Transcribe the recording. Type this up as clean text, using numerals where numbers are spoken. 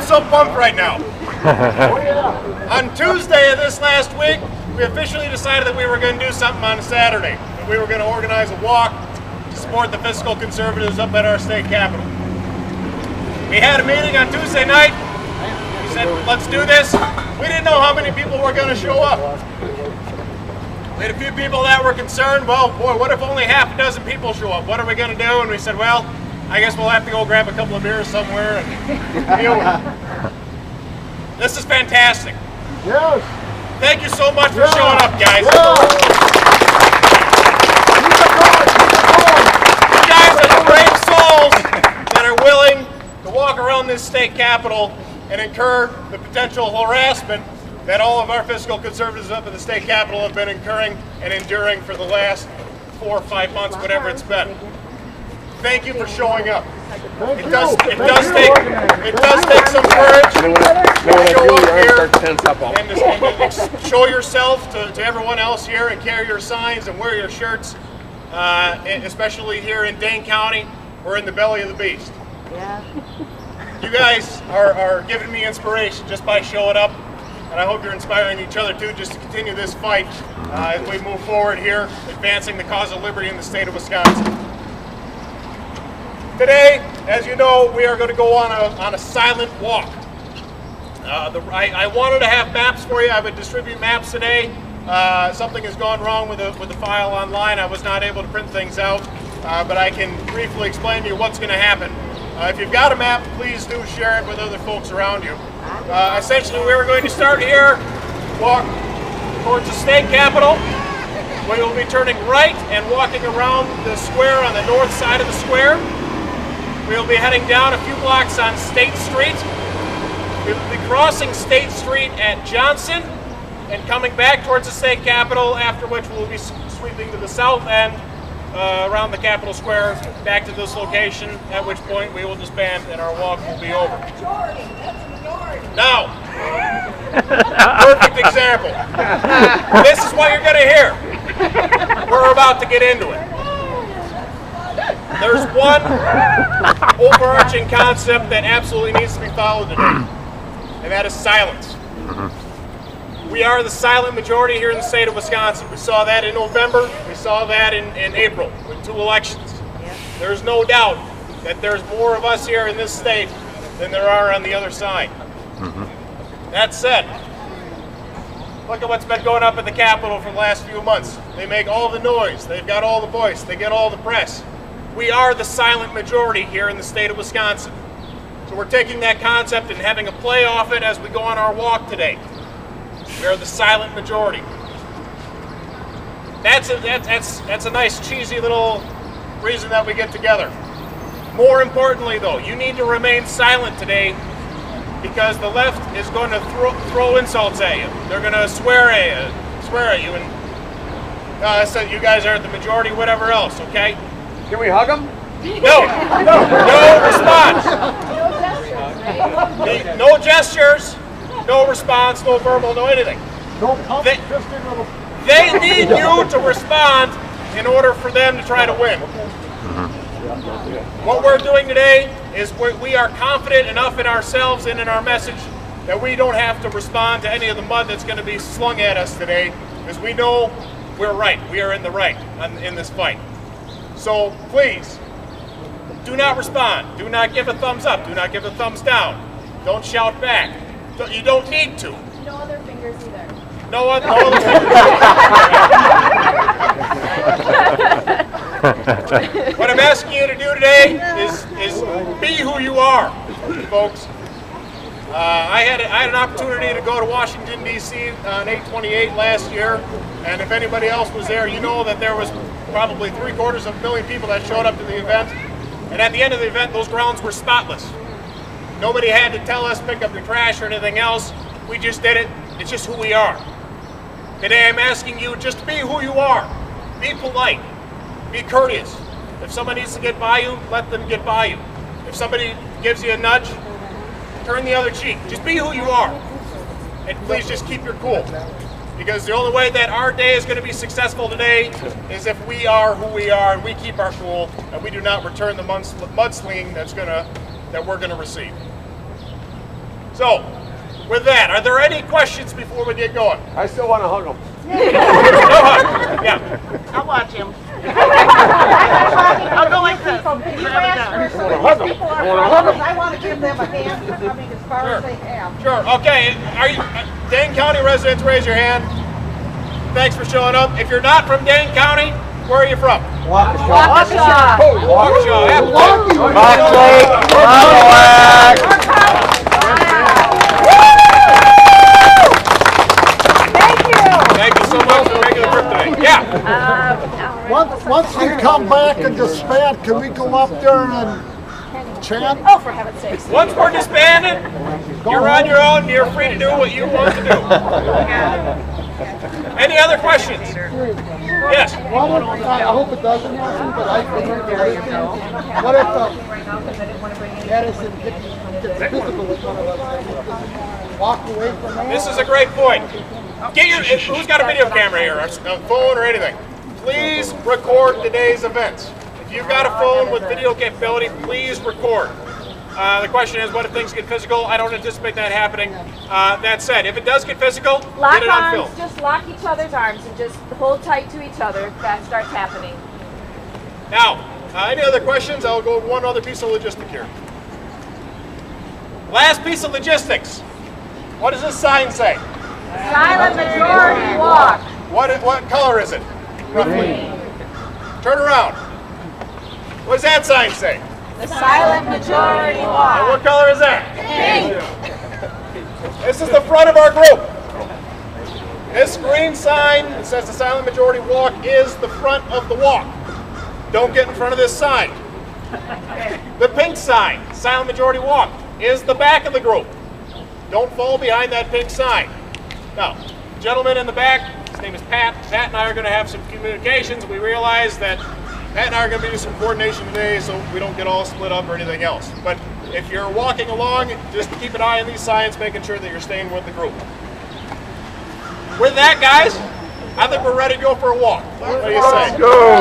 so pumped right now. On Tuesday of this last week, we officially decided that we were going to do something on Saturday. That we were going to organize a walk to support the fiscal conservatives up at our state capitol. We had a meeting on Tuesday night. We said, let's do this. We didn't know how many people were going to show up. We had a few people that were concerned, well, boy, what if only half a dozen people show up? What are we going to do? And we said, well, I guess we'll have to go grab a couple of beers somewhere and deal with it. This is fantastic. Yes. Thank you so much for showing up, guys. You guys are brave souls that are willing to walk around this state capitol and incur the potential harassment that all of our fiscal conservatives up in the state capitol have been incurring and enduring for the last 4 or 5 months, whatever it's been. Thank you for showing up. It does take some courage to show up here and show yourself to everyone else here and carry your signs and wear your shirts, especially here in Dane County or in the belly of the beast. Yeah. You guys are giving me inspiration just by showing up. And I hope you're inspiring each other too, just to continue this fight as we move forward here, advancing the cause of liberty in the state of Wisconsin. Today, as you know, we are going to go on a silent walk. I wanted to have maps for you. I would distribute maps today. Something has gone wrong with the file online. I was not able to print things out, but I can briefly explain to you what's going to happen. If you've got a map, please do share it with other folks around you. Essentially, we were going to start here, walk towards the state capitol. We will be turning right and walking around the square on the north side of the square. We will be heading down a few blocks on State Street. We will be crossing State Street at Johnson and coming back towards the state capitol, after which we will be sweeping to the south end around the Capitol Square back to this location, at which point we will disband and our walk will be over. Now, perfect example. This is what you're going to hear. We're about to get into it. There's one overarching concept that absolutely needs to be followed today, and that is silence. We are the silent majority here in the state of Wisconsin. We saw that in November. We saw that in April with 2 elections. There's no doubt that there's more of us here in this state than there are on the other side. That said, look at what's been going up at the Capitol for the last few months. They make all the noise. They've got all the voice. They get all the press. We are the silent majority here in the state of Wisconsin. So we're taking that concept and having a play off it as we go on our walk today. We are the silent majority. That's a nice cheesy little reason that we get together. More importantly though, you need to remain silent today, because the left is going to throw insults at you. They're going to swear at you, and so you guys are the majority, whatever else, okay? Can we hug them? No response. No gestures, no response, no verbal, no anything. They need you to respond in order for them to try to win. What we're doing today is we are confident enough in ourselves and in our message that we don't have to respond to any of the mud that's going to be slung at us today, because we know we're right. We are in the right in this fight. So please, do not respond. Do not give a thumbs up. Do not give a thumbs down. Don't shout back. You don't need to. No other fingers either. No other fingers. What I'm asking you to do today is be who you are, folks. I had an opportunity to go to Washington, D.C. on 8/28 last year, and if anybody else was there, you know that there was probably 750,000 people that showed up to the event, and at the end of the event, those grounds were spotless. Nobody had to tell us pick up your trash or anything else. We just did it. It's just who we are. Today I'm asking you just be who you are. Be polite. Be courteous. If someone needs to get by you, let them get by you. If somebody gives you a nudge, turn the other cheek. Just be who you are. And please just keep your cool. Because the only way that our day is going to be successful today is if we are who we are and we keep our cool and we do not return the mudslinging that we're going to receive. So, with that, are there any questions before we get going? I still want to hug him. No hug. Yeah. I'll watch him. I'll go like this. You asked for some of these people are followers. I want to give them a hand for coming as far as they have. Sure. Okay. Are you Dane County residents? Raise your hand. Thanks for showing up. If you're not from Dane County, where are you from? Waukesha. Waukesha. Thank you so much for making the trip today. Yeah. Once we come back and disband, can we go up there and chant? Oh, for heaven's sakes. Once we're disbanded, you're on your own. You're free to do what you want to do. Any other questions? Yes. I hope it doesn't happen, but I think what if Madison gets physical with one of us? Walk away from that? This is a great point. Who's got a video camera here, a phone or anything? Please record today's events. If you've got a phone with video capability, please record. The question is, what if things get physical? I don't anticipate that happening. That said, if it does get physical, get it on film. Just lock each other's arms and just hold tight to each other if that starts happening. Now, any other questions? I'll go with one other piece of logistic here. Last piece of logistics. What does this sign say? Silent majority walk. What color is it? Roughly. Turn around. What does that sign say? The silent majority And walk. what color is that? Pink. This is the front of our group. This green sign that says the silent majority walk is the front of the walk. Don't get in front of this sign. The pink sign, silent majority walk, is the back of the group. Don't fall behind that pink sign. Now, gentleman in the back, his name is Pat. Pat and I are going to have some communications. We realize that Pat and I are going to do some coordination today so we don't get all split up or anything else. But if you're walking along, just keep an eye on these signs, making sure that you're staying with the group. With that, guys, I think we're ready to go for a walk. What do you say? Go!